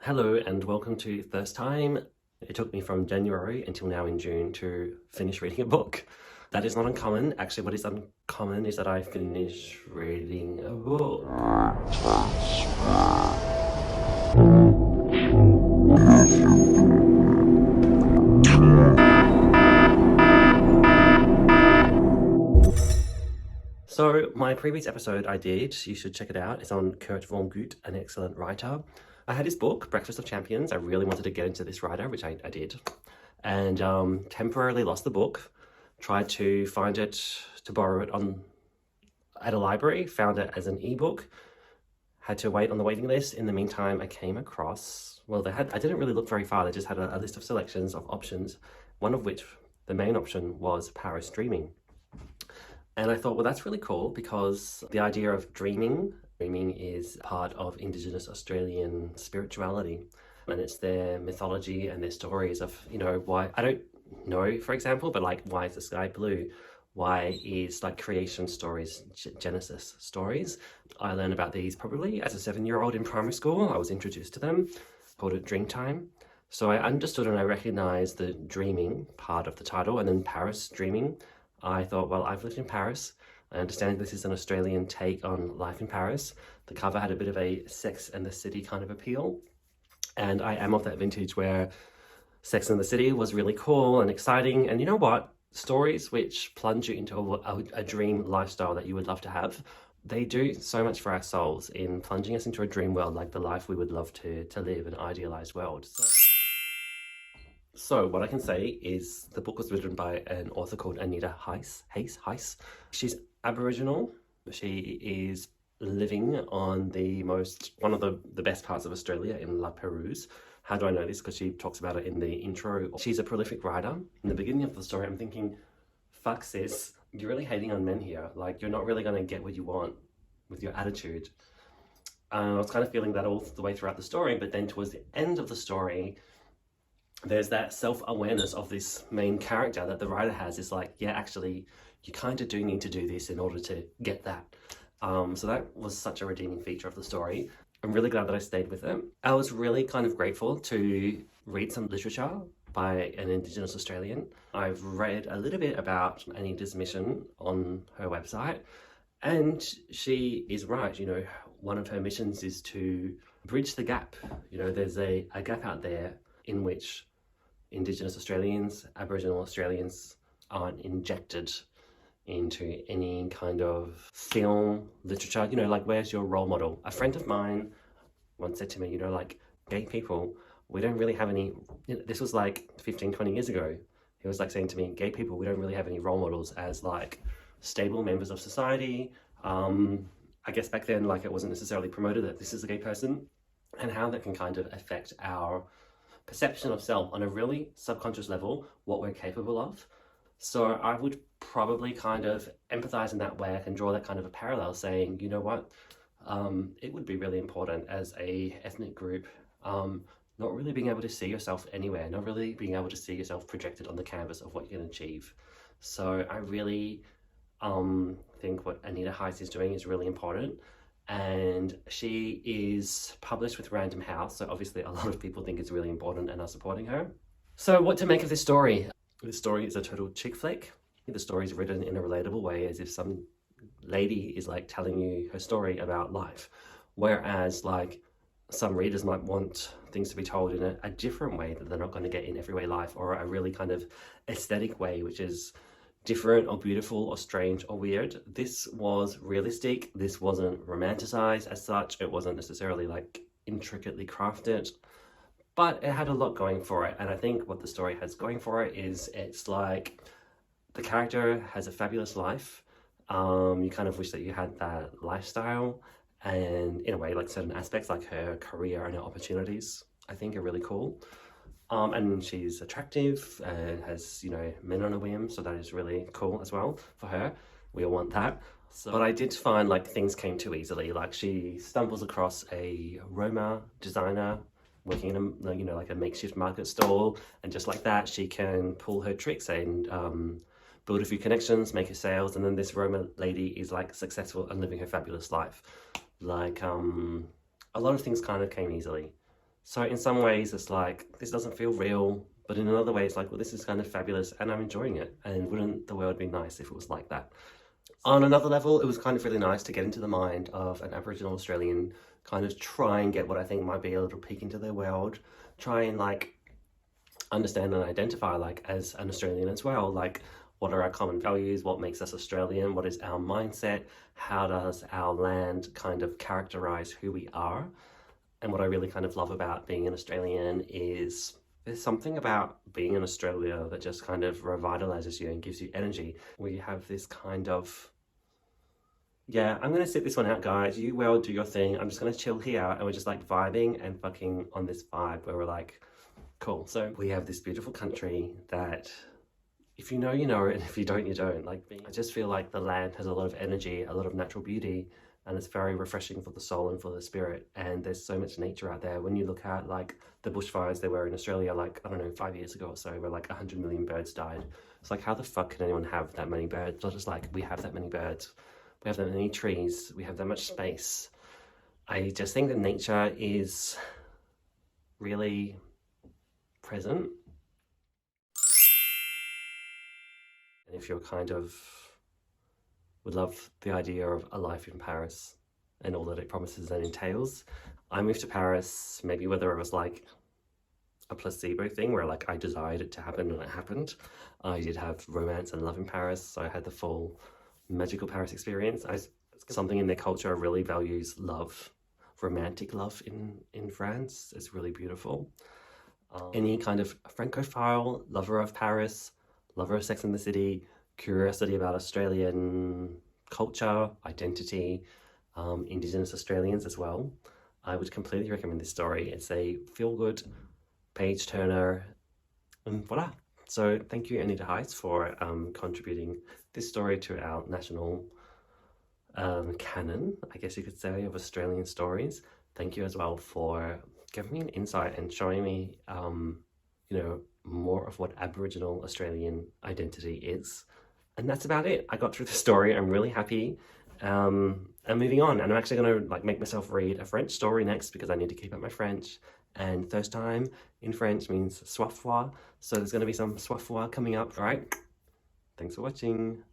Hello and welcome to First Time. It took me from January until now in June to finish reading a book. That is not uncommon. Actually, what is uncommon is that I finish reading a book. So my previous episode you should check it out. It's on Kurt Vonnegut, an excellent writer. I had his book, Breakfast of Champions. I really wanted to get into this writer, which I did. And temporarily lost the book. Tried to find it, to borrow it at a library. Found it as an ebook. Had to wait on the waiting list. In the meantime, I came across, I didn't really look very far. They just had a list of selections of options. One of which, the main option, was Paris Dreaming. And I thought, well, that's really cool because the idea of dreaming is part of Indigenous Australian spirituality. And it's their mythology and their stories of, why, I don't know, for example, but like, why is the sky blue? Why is like creation stories, Genesis stories? I learned about these probably as a 7-year-old in primary school. I was introduced to them, called it Dreamtime. So I understood and I recognized the dreaming part of the title, and then Paris Dreaming. I thought, well, I've lived in Paris. I understand this is an Australian take on life in Paris. The cover had a bit of a Sex and the City kind of appeal. And I am of that vintage where Sex and the City was really cool and exciting. And you know what? Stories which plunge you into a dream lifestyle that you would love to have, they do so much for our souls in plunging us into a dream world, like the life we would love to live, an idealized world. So what I can say is the book was written by an author called Anita Heiss. She's Aboriginal. She is living on one of the best parts of Australia in La Perouse. How do I know this? Because she talks about it in the intro. She's a prolific writer. In the beginning of the story, I'm thinking, fuck sis, you're really hating on men here. Like, you're not really going to get what you want with your attitude. I was kind of feeling that all the way throughout the story, but then towards the end of the story, there's that self-awareness of this main character that the writer has. Is like, yeah, actually, you kind of do need to do this in order to get that. So that was such a redeeming feature of the story. I'm really glad that I stayed with it. I was really kind of grateful to read some literature by an Indigenous Australian. I've read a little bit about Anita's mission on her website, and she is right. One of her missions is to bridge the gap. There's a gap out there in which Indigenous Australians, Aboriginal Australians aren't injected into any kind of film, literature, like, where's your role model? A friend of mine once said to me, like, gay people, we don't really have any, this was like 15, 20 years ago. He was like saying to me, gay people, we don't really have any role models as like stable members of society. I guess back then, like, it wasn't necessarily promoted that this is a gay person, and how that can kind of affect our perception of self on a really subconscious level, what we're capable of. So I would probably kind of empathize in that way. I can draw that kind of a parallel, saying, you know what, it would be really important as a ethnic group, not really being able to see yourself anywhere, not really being able to see yourself projected on the canvas of what you can achieve. So I really think what Anita Heiss is doing is really important. And she is published with Random House, so obviously a lot of people think it's really important and are supporting her. So what to make of this story? This story is a total chick flick. The story is written in a relatable way, as if some lady is like telling you her story about life, whereas like some readers might want things to be told in a different way that they're not going to get in everyday life, or a really kind of aesthetic way, which is different or beautiful or strange or weird. This was realistic. This wasn't romanticized as such. It wasn't necessarily like intricately crafted, but it had a lot going for it. And I think what the story has going for it is it's like the character has a fabulous life. You kind of wish that you had that lifestyle, and in a way, like certain aspects like her career and her opportunities, I think are really cool. And she's attractive and has, men on a whim, so that is really cool as well for her. We all want that. But I did find like things came too easily. Like, she stumbles across a Roma designer working in like a makeshift market stall, and just like that, she can pull her tricks and build a few connections, make her sales, and then this Roma lady is like successful and living her fabulous life. Like, a lot of things kind of came easily. So in some ways it's like, this doesn't feel real, but in another way it's like, well, this is kind of fabulous and I'm enjoying it. And wouldn't the world be nice if it was like that? On another level, it was kind of really nice to get into the mind of an Aboriginal Australian, kind of try and get what I think might be a little peek into their world, try and like understand and identify like as an Australian as well, like what are our common values, what makes us Australian, what is our mindset, how does our land kind of characterize who we are. And what I really kind of love about being an Australian is there's something about being in Australia that just kind of revitalizes you and gives you energy. We have this kind of, yeah, I'm gonna sit this one out, guys. You well do your thing. I'm just gonna chill here and we're just like vibing and fucking on this vibe where we're like, cool. So we have this beautiful country that if you know, you know it, and if you don't, you don't. Like, I just feel like the land has a lot of energy, a lot of natural beauty, and it's very refreshing for the soul and for the spirit. And there's so much nature out there. When you look at like the bushfires there were in Australia, like, I don't know, 5 years ago or so, where like 100 million birds died. It's like, how the fuck can anyone have that many birds? Not just like, we have that many birds, we have that many trees, we have that much space. I just think that nature is really present. And if you're kind of would love the idea of a life in Paris and all that it promises and entails, I moved to Paris, maybe whether it was like a placebo thing where like I desired it to happen and it happened. I did have romance and love in Paris, so I had the full magical Paris experience. Something in their culture really values love, romantic love in France. It's really beautiful. Any kind of Francophile, lover of Paris, lover of Sex and the City, curiosity about Australian culture, identity, Indigenous Australians as well, I would completely recommend this story. It's a feel-good page turner, and voila. So thank you, Anita Heiss, for contributing this story to our national canon, I guess you could say, of Australian stories. Thank you as well for giving me an insight and showing me, you know, more of what Aboriginal Australian identity is. And that's about it. I got through the story. I'm really happy. I'm moving on, and I'm actually going to like make myself read a French story next because I need to keep up my French. And first time in French means soif fois, so there's going to be some soif fois coming up. All right. Thanks for watching.